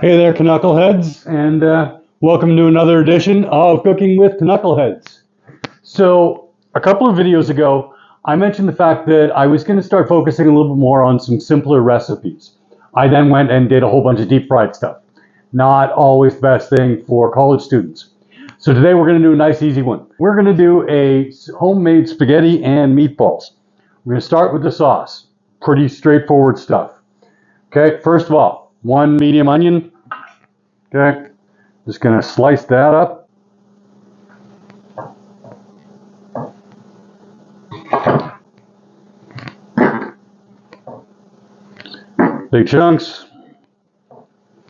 Hey there, Knuckleheads, and welcome to another edition of Cooking with Knuckleheads. So, a couple of videos ago, I mentioned the fact that I was going to start focusing a little bit more on some simpler recipes. I then went and did a whole bunch of deep fried stuff. Not always the best thing for college students. So today we're going to do a nice easy one. We're going to do a homemade spaghetti and meatballs. We're going to start with the sauce. Pretty straightforward stuff. Okay, first of all, one medium onion. Okay, just going to slice that up. Big chunks.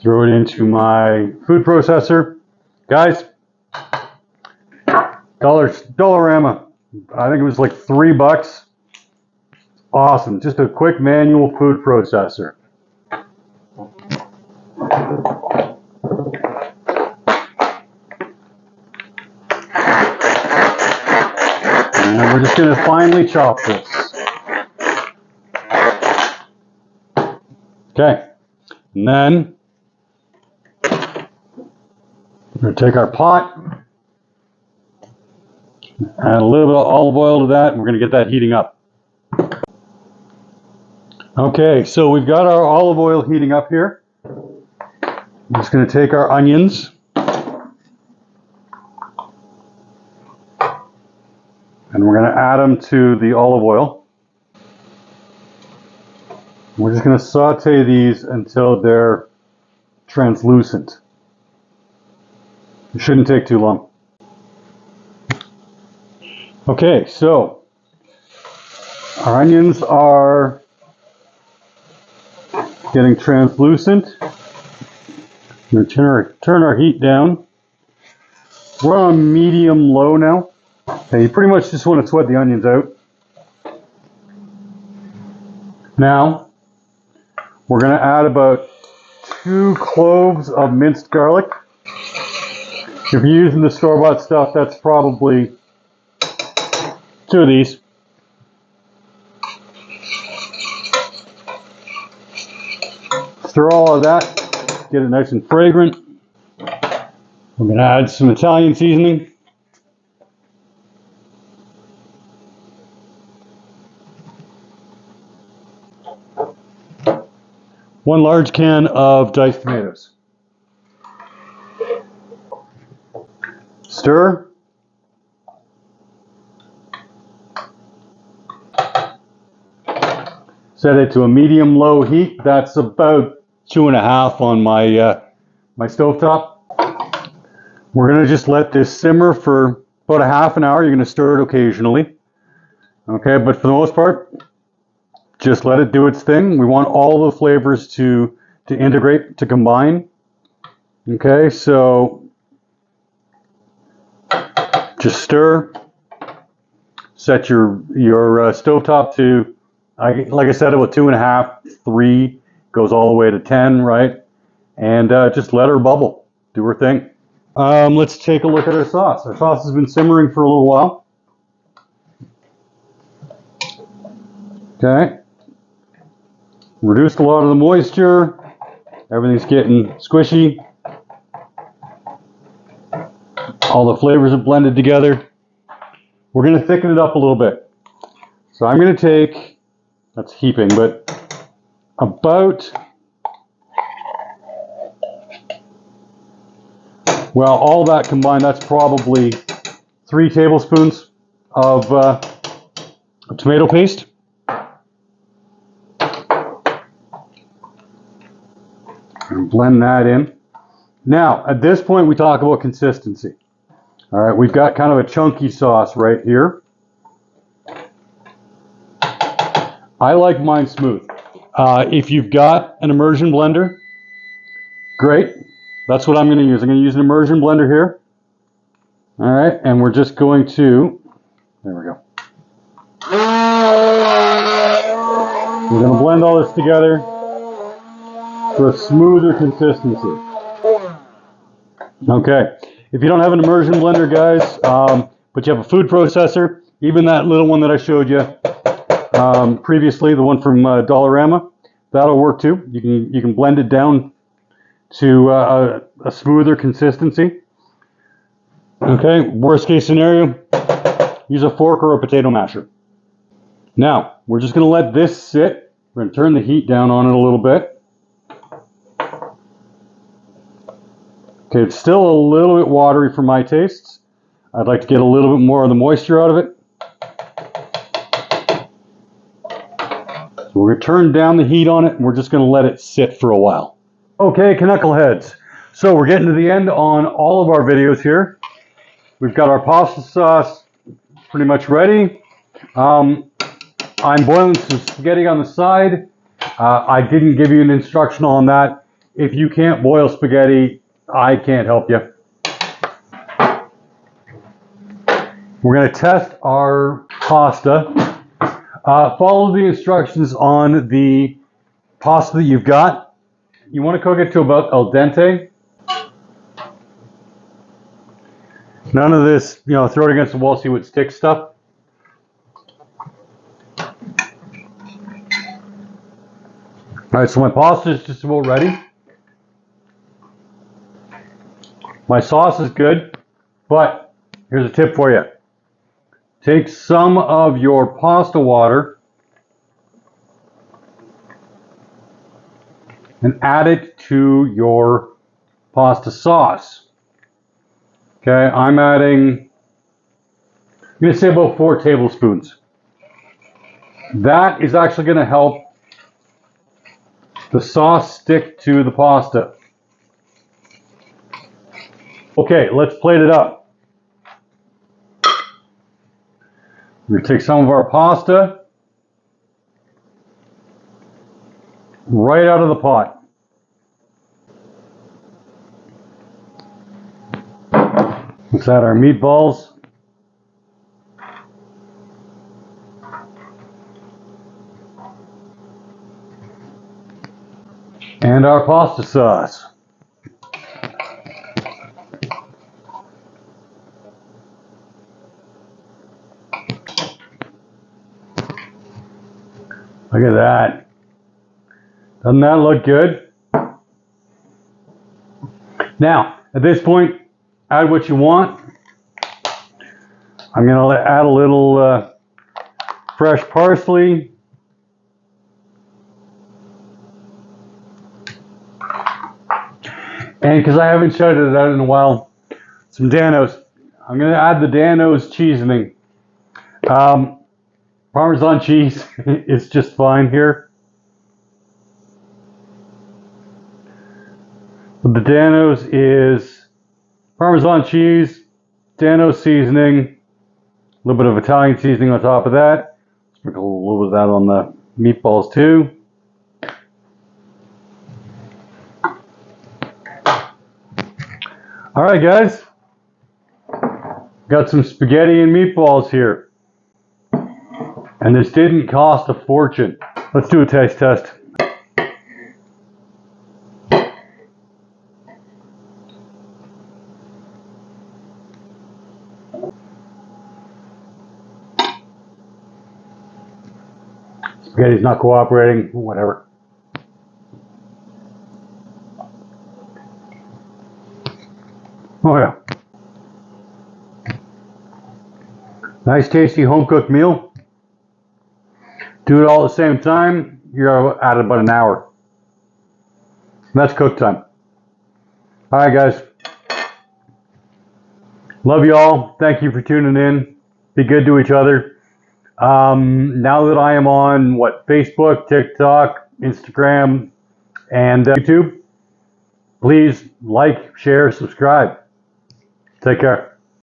Throw it into my food processor. Guys, Dollarama. I think it was like $3. Awesome. Just a quick manual food processor. And we're just going to finely chop this. Okay. And then we're going to take our pot, add a little bit of olive oil to that, and we're going to get that heating up. Okay, so we've got our olive oil heating up here. I'm just going to take our onions and we're going to add them to the olive oil. We're just going to saute these until they're translucent. It shouldn't take too long. Okay, so our onions are getting translucent. We're going to turn our heat down. We're on medium-low now. Okay, you pretty much just want to sweat the onions out. Now, we're going to add about 2 cloves of minced garlic. If you're using the store-bought stuff, that's probably 2 of these. Stir all of that, get it nice and fragrant. We're going to add some Italian seasoning. One large can of diced tomatoes. Stir. Set it to a medium-low heat. That's about 2.5 on my my stovetop. We're going to just let this simmer for about a half an hour. You're going to stir it occasionally. Okay, but for the most part, just let it do its thing. We want all the flavors to integrate, to combine. Okay, so just stir. Set your stovetop to, like I said, about 2.5, 3, goes all the way to 10, right? And just let her bubble, do her thing. Let's take a look at our sauce. Our sauce has been simmering for a little while. Okay. Reduced a lot of the moisture. Everything's getting squishy. All the flavors have blended together. We're going to thicken it up a little bit. So I'm going to take, that's heaping, but about, well, all that combined, that's probably 3 tablespoons of tomato paste. And blend that in. Now, at this point, we talk about consistency. All right, we've got kind of a chunky sauce right here. I like mine smooth. If you've got an immersion blender, great. That's what I'm going to use. I'm going to use an immersion blender here. All right, and we're just going to, there we go. We're going to blend all this together for a smoother consistency. Okay, if you don't have an immersion blender, guys, but you have a food processor, even that little one that I showed you previously, the one from Dollarama, that'll work too. You can blend it down to a smoother consistency. Okay, worst case scenario, use a fork or a potato masher. Now, we're just going to let this sit. We're going to turn the heat down on it a little bit. Okay, it's still a little bit watery for my tastes. I'd like to get a little bit more of the moisture out of it. So we're going to turn down the heat on it, and we're just going to let it sit for a while. Okay, Knuckleheads. So we're getting to the end on all of our videos here. We've got our pasta sauce pretty much ready. I'm boiling some spaghetti on the side. I didn't give you an instructional on that. If you can't boil spaghetti, I can't help you. We're going to test our pasta. Follow the instructions on the pasta that you've got. You want to cook it to about al dente. None of this, throw it against the wall, see what sticks stuff. All right, so my pasta is just about ready. My sauce is good, but here's a tip for you. Take some of your pasta water and add it to your pasta sauce. Okay, I'm going to say about 4 tablespoons. That is actually going to help the sauce stick to the pasta. Okay, let's plate it up. We're going to take some of our pasta right out of the pot. Let's add our meatballs. And our pasta sauce. Look at that. Doesn't that look good? Now, at this point, add what you want. I'm going to add a little fresh parsley. And because I haven't shouted it out in a while, some Danos. I'm going to add the Danos seasoning. Parmesan cheese is just fine here. But the Danos is Parmesan cheese, Danos seasoning, a little bit of Italian seasoning on top of that. Sprinkle a little bit of that on the meatballs too. All right, guys. Got some spaghetti and meatballs here. And this didn't cost a fortune. Let's do a taste test. Spaghetti's not cooperating, whatever. Oh yeah. Nice tasty home cooked meal. Do it all at the same time, you're at about an hour. That's cook time. All right, guys. Love you all. Thank you for tuning in. Be good to each other. Now that I am on Facebook, TikTok, Instagram, and YouTube, please like, share, subscribe. Take care.